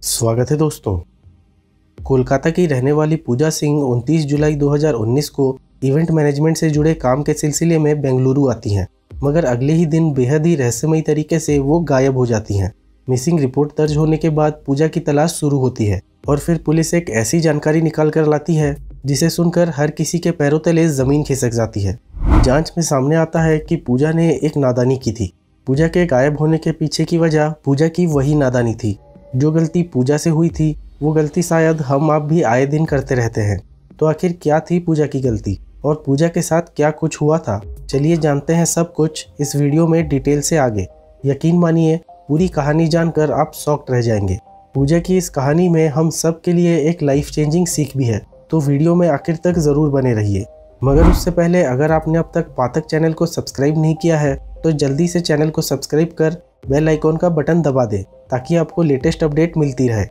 स्वागत है दोस्तों। कोलकाता की रहने वाली पूजा सिंह 29 जुलाई 2019 को इवेंट मैनेजमेंट से जुड़े काम के सिलसिले में बेंगलुरु आती हैं, मगर अगले ही दिन बेहद ही रहस्यमयी तरीके से वो गायब हो जाती हैं। मिसिंग रिपोर्ट दर्ज होने के बाद पूजा की तलाश शुरू होती है और फिर पुलिस एक ऐसी जानकारी निकाल कर लाती है जिसे सुनकर हर किसी के पैरों तले जमीन खिसक जाती है। जांच में सामने आता है कि पूजा ने एक नादानी की थी। पूजा के गायब होने के पीछे की वजह पूजा की वही नादानी थी। जो गलती पूजा से हुई थी वो गलती शायद हम आप भी आए दिन करते रहते हैं। तो आखिर क्या थी पूजा की गलती और पूजा के साथ क्या कुछ हुआ था? चलिए जानते हैं सब कुछ इस वीडियो में डिटेल से आगे। यकीन मानिए पूरी कहानी जानकर आप शॉक्ड रह जाएंगे। पूजा की इस कहानी में हम सब के लिए एक लाइफ चेंजिंग सीख भी है, तो वीडियो में आखिर तक ज़रूर बने रहिए। मगर उससे पहले अगर आपने अब तक पातक चैनल को सब्सक्राइब नहीं किया है तो जल्दी से चैनल को सब्सक्राइब कर बेल आइकॉन का बटन दबा दें ताकि आपको लेटेस्ट अपडेट मिलती रहे।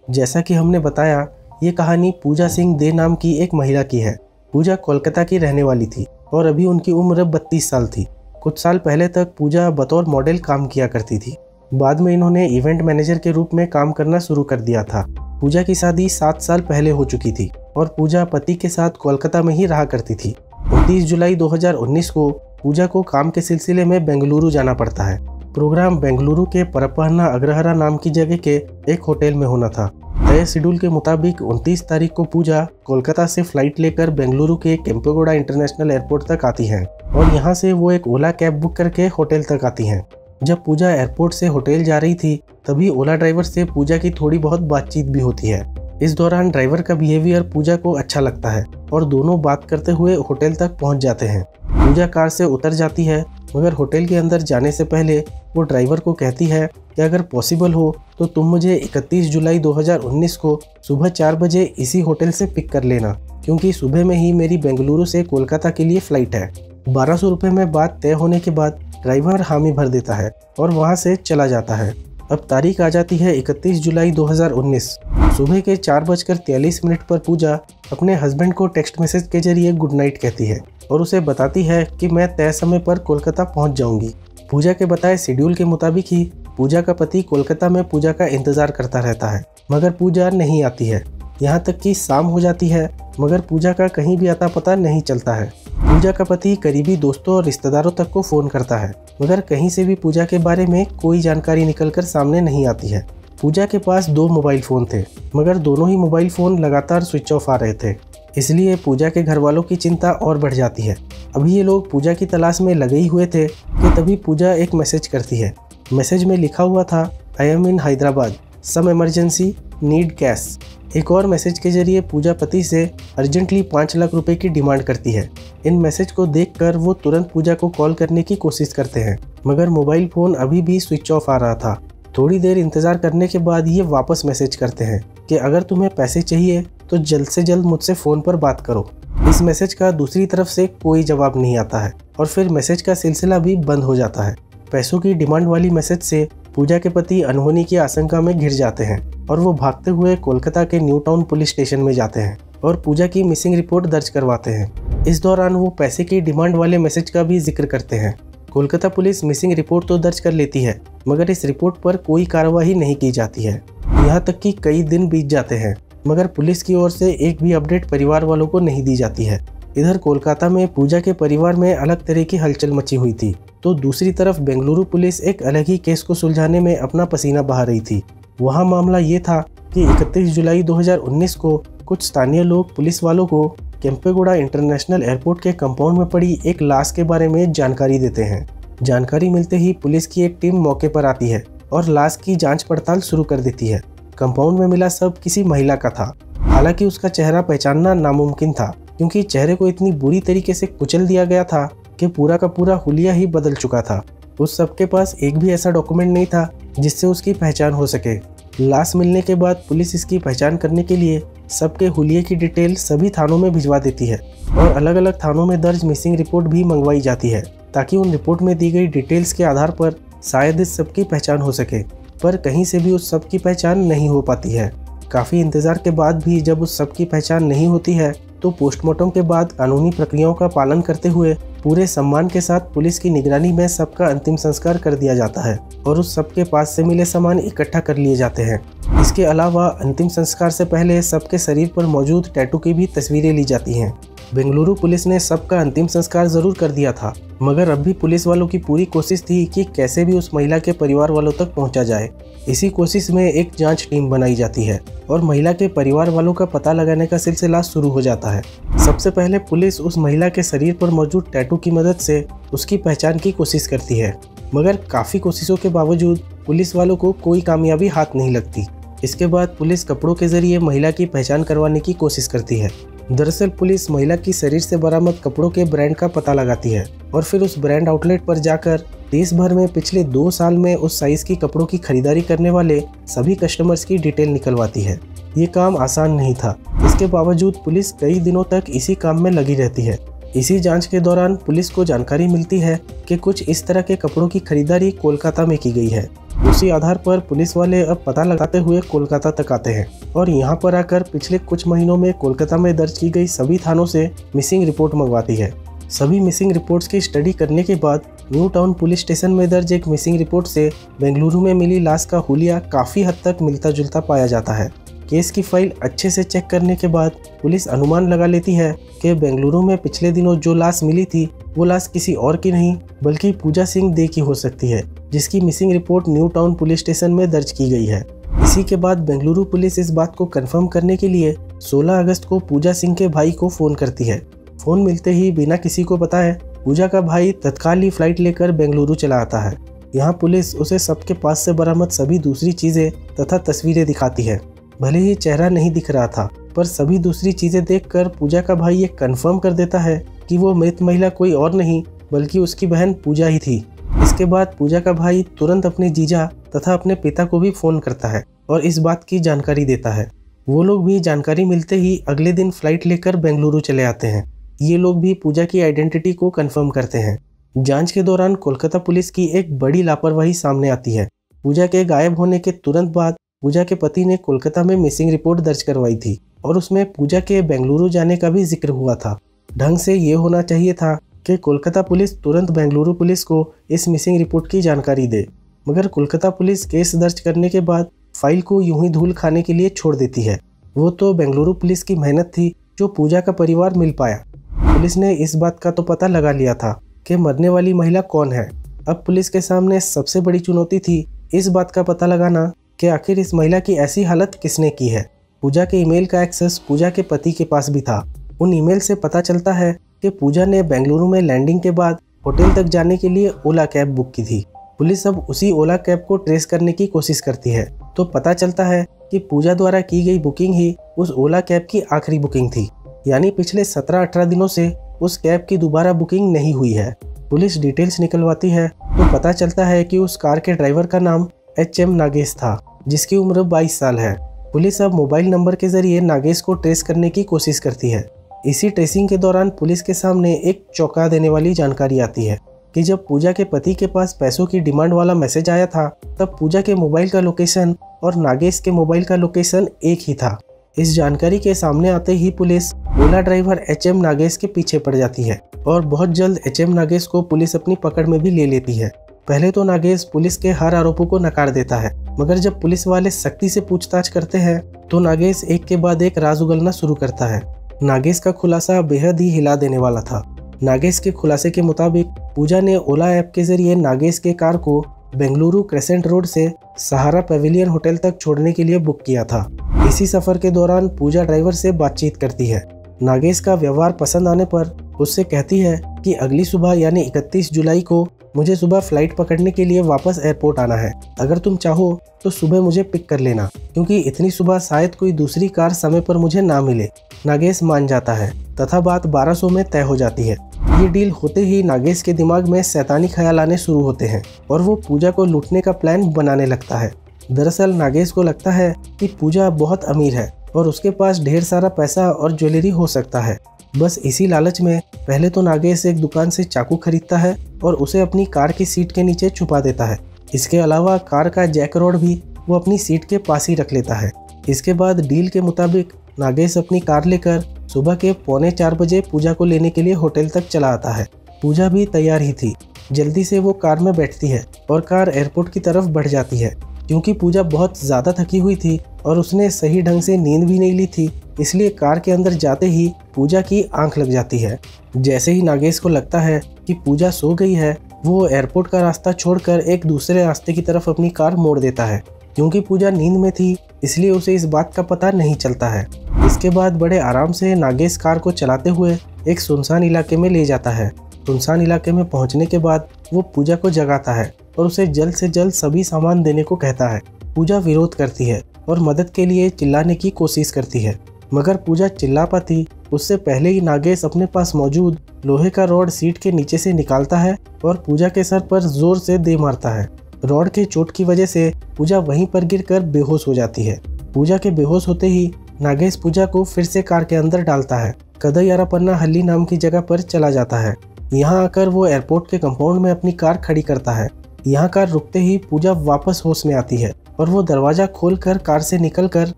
जैसा कि हमने बताया, ये कहानी पूजा सिंह दे नाम की एक महिला की है। पूजा कोलकाता की रहने वाली थी और अभी उनकी उम्र 32 साल थी। कुछ साल पहले तक पूजा बतौर मॉडल काम किया करती थी। बाद में इन्होंने इवेंट मैनेजर के रूप में काम करना शुरू कर दिया था। पूजा की शादी 7 साल पहले हो चुकी थी और पूजा पति के साथ कोलकाता में ही रहा करती थी। 29 जुलाई 2019 को पूजा को काम के सिलसिले में बेंगलुरु जाना पड़ता है। प्रोग्राम बेंगलुरु के परप्पन्ना अग्रहारा नाम की जगह के एक होटल में होना था। तय शेड्यूल के मुताबिक 29 तारीख को पूजा कोलकाता से फ्लाइट लेकर बेंगलुरु के केम्पेगौड़ा इंटरनेशनल एयरपोर्ट तक आती हैं और यहां से वो एक ओला कैब बुक करके होटल तक आती हैं। जब पूजा एयरपोर्ट से होटल जा रही थी तभी ओला ड्राइवर से पूजा की थोड़ी बहुत बातचीत भी होती है। इस दौरान ड्राइवर का बिहेवियर पूजा को अच्छा लगता है और दोनों बात करते हुए होटल तक पहुंच जाते हैं। पूजा कार से उतर जाती है, मगर होटल के अंदर जाने से पहले वो ड्राइवर को कहती है कि अगर पॉसिबल हो तो तुम मुझे 31 जुलाई 2019 को सुबह 4 बजे इसी होटल से पिक कर लेना, क्योंकि सुबह में ही मेरी बेंगलुरु से कोलकाता के लिए फ़्लाइट है। 1200 रुपये में बात तय होने के बाद ड्राइवर हामी भर देता है और वहाँ से चला जाता है। अब तारीख आ जाती है 31 जुलाई 2019। सुबह के 4:43 पर पूजा अपने हस्बैंड को टेक्स्ट मैसेज के जरिए गुड नाइट कहती है और उसे बताती है कि मैं तय समय पर कोलकाता पहुंच जाऊंगी। पूजा के बताए शेड्यूल के मुताबिक ही पूजा का पति कोलकाता में पूजा का इंतजार करता रहता है, मगर पूजा नहीं आती है। यहाँ तक कि शाम हो जाती है मगर पूजा का कहीं भी अता पता नहीं चलता है। पूजा का पति करीबी दोस्तों और रिश्तेदारों तक को फ़ोन करता है, मगर कहीं से भी पूजा के बारे में कोई जानकारी निकलकर सामने नहीं आती है। पूजा के पास 2 मोबाइल फ़ोन थे, मगर दोनों ही मोबाइल फ़ोन लगातार स्विच ऑफ आ रहे थे। इसलिए पूजा के घर वालों की चिंता और बढ़ जाती है। अभी ये लोग पूजा की तलाश में लगे ही हुए थे कि तभी पूजा एक मैसेज करती है। मैसेज में लिखा हुआ था, I am in Hyderabad, some emergency, need cash. एक और मैसेज के जरिए पूजा पति से अर्जेंटली 5 लाख रुपए की डिमांड करती है। इन मैसेज को देखकर वो तुरंत पूजा को कॉल करने की कोशिश करते हैं, मगर मोबाइल फ़ोन अभी भी स्विच ऑफ आ रहा था। थोड़ी देर इंतज़ार करने के बाद ये वापस मैसेज करते हैं कि अगर तुम्हें पैसे चाहिए तो जल्द से जल्द मुझसे फ़ोन पर बात करो। इस मैसेज का दूसरी तरफ से कोई जवाब नहीं आता है और फिर मैसेज का सिलसिला भी बंद हो जाता है। पैसों की डिमांड वाली मैसेज से पूजा के पति अनहोनी की आशंका में घिर जाते हैं और वो भागते हुए कोलकाता के न्यू टाउन पुलिस स्टेशन में जाते हैं और पूजा की मिसिंग रिपोर्ट दर्ज करवाते हैं। इस दौरान वो पैसे की डिमांड वाले मैसेज का भी जिक्र करते हैं। कोलकाता पुलिस मिसिंग रिपोर्ट तो दर्ज कर लेती है, मगर इस रिपोर्ट पर कोई कार्रवाई नहीं की जाती है। यहाँ तक कि कई दिन बीत जाते हैं, मगर पुलिस की ओर से एक भी अपडेट परिवार वालों को नहीं दी जाती है। इधर कोलकाता में पूजा के परिवार में अलग तरह की हलचल मची हुई थी, तो दूसरी तरफ बेंगलुरु पुलिस एक अलग ही केस को सुलझाने में अपना पसीना बहा रही थी। वहाँ मामला ये था कि 31 जुलाई 2019 को कुछ स्थानीय लोग पुलिस वालों को केम्पेगौड़ा इंटरनेशनल एयरपोर्ट के कंपाउंड में पड़ी एक लाश के बारे में जानकारी देते हैं। जानकारी मिलते ही पुलिस की एक टीम मौके पर आती है और लाश की जांच पड़ताल शुरू कर देती है। कंपाउंड में मिला सब किसी महिला का था। हालांकि उसका चेहरा पहचानना नामुमकिन था, क्योंकि चेहरे को इतनी बुरी तरीके से कुचल दिया गया था कि पूरा का पूरा हुलिया ही बदल चुका था। उस सबके पास एक भी ऐसा डॉक्यूमेंट नहीं था जिससे उसकी पहचान हो सके। लाश मिलने के बाद पुलिस इसकी पहचान करने के लिए सबके हुलिये की डिटेल सभी थानों में भिजवा देती है और अलग अलग थानों में दर्ज मिसिंग रिपोर्ट भी मंगवाई जाती है, ताकि उन रिपोर्ट में दी गई डिटेल्स के आधार पर शायद इस सब की पहचान हो सके। पर कहीं से भी उस सब की पहचान नहीं हो पाती है। काफ़ी इंतज़ार के बाद भी जब उस सब की पहचान नहीं होती है तो पोस्टमार्टम के बाद कानूनी प्रक्रियाओं का पालन करते हुए पूरे सम्मान के साथ पुलिस की निगरानी में सबका अंतिम संस्कार कर दिया जाता है और उस सबके पास से मिले सामान इकट्ठा कर लिए जाते हैं। इसके अलावा अंतिम संस्कार से पहले सबके शरीर पर मौजूद टैटू की भी तस्वीरें ली जाती हैं। बेंगलुरु पुलिस ने सबका अंतिम संस्कार जरूर कर दिया था, मगर अब भी पुलिस वालों की पूरी कोशिश थी कि कैसे भी उस महिला के परिवार वालों तक पहुंचा जाए। इसी कोशिश में एक जांच टीम बनाई जाती है और महिला के परिवार वालों का पता लगाने का सिलसिला शुरू हो जाता है। सबसे पहले पुलिस उस महिला के शरीर पर मौजूद टैटू की मदद से उसकी पहचान की कोशिश करती है, मगर काफ़ी कोशिशों के बावजूद पुलिस वालों को कोई कामयाबी हाथ नहीं लगती। इसके बाद पुलिस कपड़ों के जरिए महिला की पहचान करवाने की कोशिश करती है। दरअसल पुलिस महिला की शरीर से बरामद कपड़ों के ब्रांड का पता लगाती है और फिर उस ब्रांड आउटलेट पर जाकर देश भर में पिछले 2 साल में उस साइज की कपड़ों की खरीदारी करने वाले सभी कस्टमर्स की डिटेल निकलवाती है। ये काम आसान नहीं था, इसके बावजूद पुलिस कई दिनों तक इसी काम में लगी रहती है। इसी जांच के दौरान पुलिस को जानकारी मिलती है कि कुछ इस तरह के कपड़ों की खरीदारी कोलकाता में की गई है। उसी आधार पर पुलिस वाले अब पता लगाते हुए कोलकाता तक आते हैं और यहाँ पर आकर पिछले कुछ महीनों में कोलकाता में दर्ज की गई सभी थानों से मिसिंग रिपोर्ट मंगवाती है। सभी मिसिंग रिपोर्ट्स की स्टडी करने के बाद न्यू टाउन पुलिस स्टेशन में दर्ज एक मिसिंग रिपोर्ट से बेंगलुरु में मिली लाश का हुलिया काफ़ी हद तक मिलता जुलता पाया जाता है। केस की फाइल अच्छे से चेक करने के बाद पुलिस अनुमान लगा लेती है कि बेंगलुरु में पिछले दिनों जो लाश मिली थी वो लाश किसी और की नहीं बल्कि पूजा सिंह दे की हो सकती है, जिसकी missing report new town police station में दर्ज की गई है। इसी के बाद बेंगलुरु पुलिस इस बात को कंफर्म करने के लिए 16 अगस्त को पूजा सिंह के भाई को फ़ोन करती है। फ़ोन मिलते ही बिना किसी को बताए पूजा का भाई तत्काल ही फ्लाइट लेकर बेंगलुरु चला आता है। यहाँ पुलिस उसे सबके पास से बरामद सभी दूसरी चीज़ें तथा तस्वीरें दिखाती है। भले ही चेहरा नहीं दिख रहा था, पर सभी दूसरी चीज़ें देखकर पूजा का भाई ये कंफर्म कर देता है कि वो मृत महिला कोई और नहीं बल्कि उसकी बहन पूजा ही थी। इसके बाद पूजा का भाई तुरंत अपने जीजा तथा अपने पिता को भी फ़ोन करता है और इस बात की जानकारी देता है। वो लोग भी जानकारी मिलते ही अगले दिन फ्लाइट लेकर बेंगलुरु चले आते हैं। ये लोग भी पूजा की आइडेंटिटी को कंफर्म करते हैं। जांच के दौरान कोलकाता पुलिस की एक बड़ी लापरवाही सामने आती है। पूजा के गायब होने के तुरंत बाद पूजा के पति ने कोलकाता में मिसिंग रिपोर्ट दर्ज करवाई थी और उसमें पूजा के बेंगलुरु जाने का भी जिक्र हुआ था। ढंग से ये होना चाहिए था कि कोलकाता पुलिस तुरंत बेंगलुरु पुलिस को इस मिसिंग रिपोर्ट की जानकारी दे, मगर कोलकाता पुलिस केस दर्ज करने के बाद फाइल को यूं ही धूल खाने के लिए छोड़ देती है। वो तो बेंगलुरु पुलिस की मेहनत थी जो पूजा का परिवार मिल पाया। पुलिस ने इस बात का तो पता लगा लिया था कि मरने वाली महिला कौन है। अब पुलिस के सामने सबसे बड़ी चुनौती थी इस बात का पता लगाना कि आखिर इस महिला की ऐसी हालत किसने की है। पूजा के ईमेल का एक्सेस पूजा के पति के पास भी था। उन ईमेल से पता चलता है कि पूजा ने बेंगलुरु में लैंडिंग के बाद होटल तक जाने के लिए ओला कैब बुक की थी। पुलिस अब उसी ओला कैब को ट्रेस करने की कोशिश करती है तो पता चलता है कि पूजा द्वारा की गई बुकिंग ही उस ओला कैब की आखिरी बुकिंग थी, यानी पिछले 17-18 दिनों से उस कैब की दोबारा बुकिंग नहीं हुई है। पुलिस डिटेल्स निकलवाती है तो पता चलता है कि उस कार के ड्राइवर का नाम HM नागेश था, जिसकी उम्र 22 साल है। पुलिस अब मोबाइल नंबर के जरिए नागेश को ट्रेस करने की कोशिश करती है। इसी ट्रेसिंग के दौरान पुलिस के सामने एक चौंका देने वाली जानकारी आती है कि जब पूजा के पति के पास पैसों की डिमांड वाला मैसेज आया था तब पूजा के मोबाइल का लोकेशन और नागेश के मोबाइल का लोकेशन एक ही था। इस जानकारी के सामने आते ही पुलिस ओला ड्राइवर HM नागेश के पीछे पड़ जाती है और बहुत जल्द HM नागेश को पुलिस अपनी पकड़ में भी ले लेती है। पहले तो नागेश पुलिस के हर आरोपों को नकार देता है, मगर जब पुलिस वाले सख्ती से पूछताछ करते हैं तो नागेश एक के बाद एक राज उगलना शुरू करता है। नागेश का खुलासा बेहद ही हिला देने वाला था। नागेश के खुलासे के मुताबिक पूजा ने ओला ऐप के जरिए नागेश के कार को बेंगलुरु क्रेसेंट रोड से सहारा पेविलियन होटल तक छोड़ने के लिए बुक किया था। इसी सफर के दौरान पूजा ड्राइवर से बातचीत करती है। नागेश का व्यवहार पसंद आने पर उससे कहती है कि अगली सुबह यानी 31 जुलाई को मुझे सुबह फ्लाइट पकड़ने के लिए वापस एयरपोर्ट आना है। अगर तुम चाहो तो सुबह मुझे पिक कर लेना, क्योंकि इतनी सुबह शायद कोई दूसरी कार समय पर मुझे ना मिले। नागेश मान जाता है तथा बात 1200 में तय हो जाती है। ये डील होते ही नागेश के दिमाग में शैतानी ख्याल आने शुरू होते हैं और वो पूजा को लूटने का प्लान बनाने लगता है। दरअसल नागेश को लगता है कि पूजा बहुत अमीर है और उसके पास ढेर सारा पैसा और ज्वेलरी हो सकता है। बस इसी लालच में पहले तो नागेश एक दुकान से चाकू खरीदता है और उसे अपनी कार की सीट के नीचे छुपा देता है। इसके अलावा कार का जैक रॉड भी वो अपनी सीट के पास ही रख लेता है। इसके बाद डील के मुताबिक नागेश अपनी कार लेकर सुबह के 3:45 बजे पूजा को लेने के लिए होटल तक चला आता है। पूजा भी तैयार ही थी। जल्दी से वो कार में बैठती है और कार एयरपोर्ट की तरफ बढ़ जाती है। क्योंकि पूजा बहुत ज़्यादा थकी हुई थी और उसने सही ढंग से नींद भी नहीं ली थी, इसलिए कार के अंदर जाते ही पूजा की आंख लग जाती है। जैसे ही नागेश को लगता है कि पूजा सो गई है, वो एयरपोर्ट का रास्ता छोड़कर एक दूसरे रास्ते की तरफ अपनी कार मोड़ देता है। क्योंकि पूजा नींद में थी, इसलिए उसे इस बात का पता नहीं चलता है। इसके बाद बड़े आराम से नागेश कार को चलाते हुए एक सुनसान इलाके में ले जाता है। सुनसान इलाके में पहुंचने के बाद वो पूजा को जगाता है और उसे जल्द से जल्द सभी सामान देने को कहता है। पूजा विरोध करती है और मदद के लिए चिल्लाने की कोशिश करती है, मगर पूजा चिल्ला पाती उससे पहले ही नागेश अपने पास मौजूद लोहे का रॉड सीट के नीचे से निकालता है और पूजा के सर पर जोर से दे मारता है। रॉड के चोट की वजह से पूजा वहीं पर गिरकर बेहोश हो जाती है। पूजा के बेहोश होते ही नागेश पूजा को फिर से कार के अंदर डालता है। कदयारापन्ना हल्ली नाम की जगह पर चला जाता है। यहाँ आकर वो एयरपोर्ट के कंपाउंड में अपनी कार खड़ी करता है। यहाँ कार रुकते ही पूजा वापस होश में आती है और वो दरवाजा खोलकर कार से निकलकर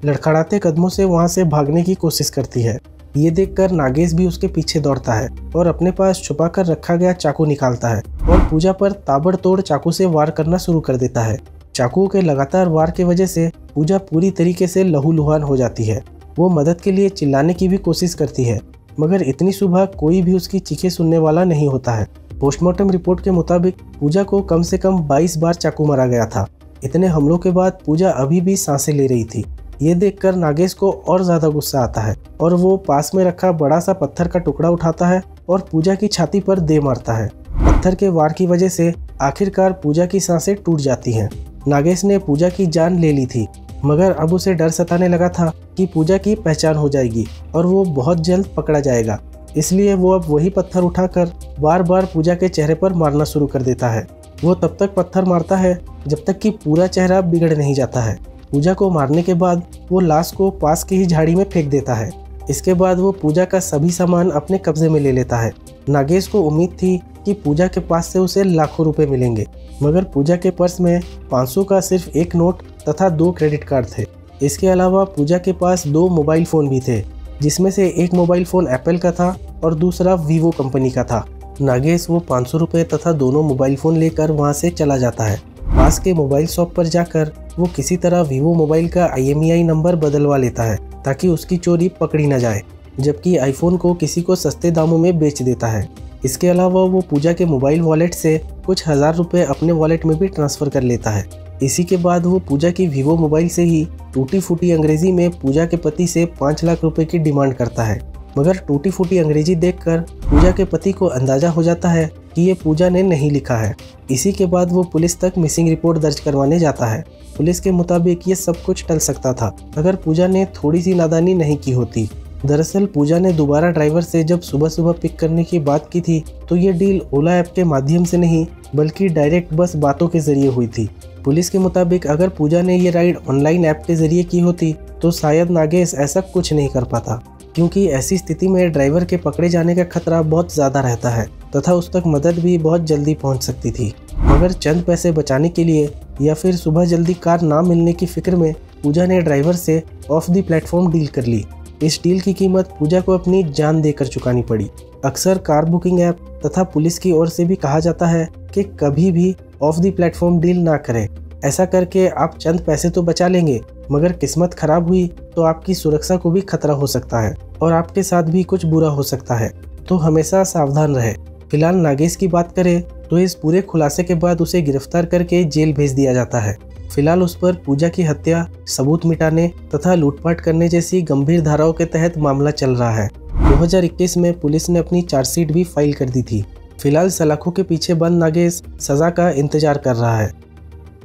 लड़खड़ाते कदमों से वहाँ से भागने की कोशिश करती है। ये देखकर नागेश भी उसके पीछे दौड़ता है और अपने पास छुपा कर रखा गया चाकू निकालता है और पूजा पर ताबड़तोड़ चाकू से वार करना शुरू कर देता है। चाकू के लगातार वार की वजह से पूजा पूरी तरीके से लहूलुहान हो जाती है। वो मदद के लिए चिल्लाने की भी कोशिश करती है, मगर इतनी सुबह कोई भी उसकी चीखें सुनने वाला नहीं होता है। पोस्टमार्टम रिपोर्ट के मुताबिक पूजा को कम से कम 22 बार चाकू मारा गया था। इतने हमलों के बाद पूजा अभी भी सांसें ले रही थी। ये देखकर नागेश को और ज़्यादा गुस्सा आता है और वो पास में रखा बड़ा सा पत्थर का टुकड़ा उठाता है और पूजा की छाती पर दे मारता है। पत्थर के वार की वजह से आखिरकार पूजा की सांसें टूट जाती हैं। नागेश ने पूजा की जान ले ली थी, मगर अब उसे डर सताने लगा था कि पूजा की पहचान हो जाएगी और वो बहुत जल्द पकड़ा जाएगा। इसलिए वो अब वही पत्थर उठाकर बार बार पूजा के चेहरे पर मारना शुरू कर देता है। वो तब तक पत्थर मारता है जब तक कि पूरा चेहरा बिगड़ नहीं जाता है। पूजा को मारने के बाद वो लाश को पास की ही झाड़ी में फेंक देता है। इसके बाद वो पूजा का सभी सामान अपने कब्जे में ले लेता है। नागेश को उम्मीद थी कि पूजा के पास से उसे लाखों रुपए मिलेंगे, मगर पूजा के पर्स में 500 का सिर्फ एक नोट तथा 2 क्रेडिट कार्ड थे। इसके अलावा पूजा के पास 2 मोबाइल फ़ोन भी थे, जिसमें से एक मोबाइल फ़ोन एप्पल का था और दूसरा वीवो कंपनी का था। नागेश वो 500 रुपये तथा दोनों मोबाइल फ़ोन लेकर वहाँ से चला जाता है। पास के मोबाइल शॉप पर जाकर वो किसी तरह वीवो मोबाइल का IMEI नंबर बदलवा लेता है ताकि उसकी चोरी पकड़ी न जाए, जबकि आईफोन को किसी को सस्ते दामों में बेच देता है। इसके अलावा वो पूजा के मोबाइल वॉलेट से कुछ 1000 रुपये अपने वॉलेट में भी ट्रांसफ़र कर लेता है। इसी के बाद वो पूजा की वीवो मोबाइल से ही टूटी फूटी अंग्रेजी में पूजा के पति से 5 लाख रुपए की डिमांड करता है, मगर टूटी फूटी अंग्रेजी देखकर पूजा के पति को अंदाजा हो जाता है कि ये पूजा ने नहीं लिखा है। इसी के बाद वो पुलिस तक मिसिंग रिपोर्ट दर्ज करवाने जाता है। पुलिस के मुताबिक ये सब कुछ टल सकता था अगर पूजा ने थोड़ी सी नादानी नहीं की होती। दरअसल पूजा ने दोबारा ड्राइवर से जब सुबह सुबह पिक करने की बात की थी तो ये डील ओला ऐप के माध्यम से नहीं बल्कि डायरेक्ट बस बातों के जरिए हुई थी। पुलिस के मुताबिक अगर पूजा ने ये राइड ऑनलाइन ऐप के जरिए की होती तो शायद नागेश ऐसा कुछ नहीं कर पाता, क्योंकि ऐसी स्थिति में ड्राइवर के पकड़े जाने का खतरा बहुत ज़्यादा रहता है तथा उस तक मदद भी बहुत जल्दी पहुंच सकती थी। मगर चंद पैसे बचाने के लिए या फिर सुबह जल्दी कार ना मिलने की फिक्र में पूजा ने ड्राइवर से ऑफ द प्लेटफॉर्म डील कर ली। इस डील की कीमत पूजा को अपनी जान देकर चुकानी पड़ी। अक्सर कार बुकिंग ऐप तथा पुलिस की ओर से भी कहा जाता है कि कभी भी ऑफ द प्लेटफॉर्म डील ना करें। ऐसा करके आप चंद पैसे तो बचा लेंगे, मगर किस्मत खराब हुई तो आपकी सुरक्षा को भी खतरा हो सकता है और आपके साथ भी कुछ बुरा हो सकता है, तो हमेशा सावधान रहे। फिलहाल नागेश की बात करें तो इस पूरे खुलासे के बाद उसे गिरफ्तार करके जेल भेज दिया जाता है। फिलहाल उस पर पूजा की हत्या, सबूत मिटाने तथा लूटपाट करने जैसी गंभीर धाराओं के तहत मामला चल रहा है। 2021 में पुलिस ने अपनी चार्जशीट भी फाइल कर दी थी। फिलहाल सलाखों के पीछे बंद नागेश सजा का इंतजार कर रहा है।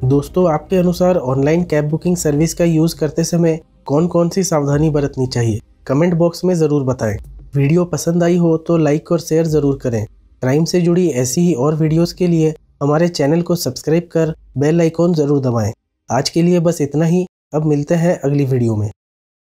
दोस्तों, आपके अनुसार ऑनलाइन कैब बुकिंग सर्विस का यूज़ करते समय कौन कौन सी सावधानी बरतनी चाहिए, कमेंट बॉक्स में ज़रूर बताएं। वीडियो पसंद आई हो तो लाइक और शेयर ज़रूर करें। क्राइम से जुड़ी ऐसी ही और वीडियोस के लिए हमारे चैनल को सब्सक्राइब कर बेल आइकॉन ज़रूर दबाएं। आज के लिए बस इतना ही। अब मिलते हैं अगली वीडियो में।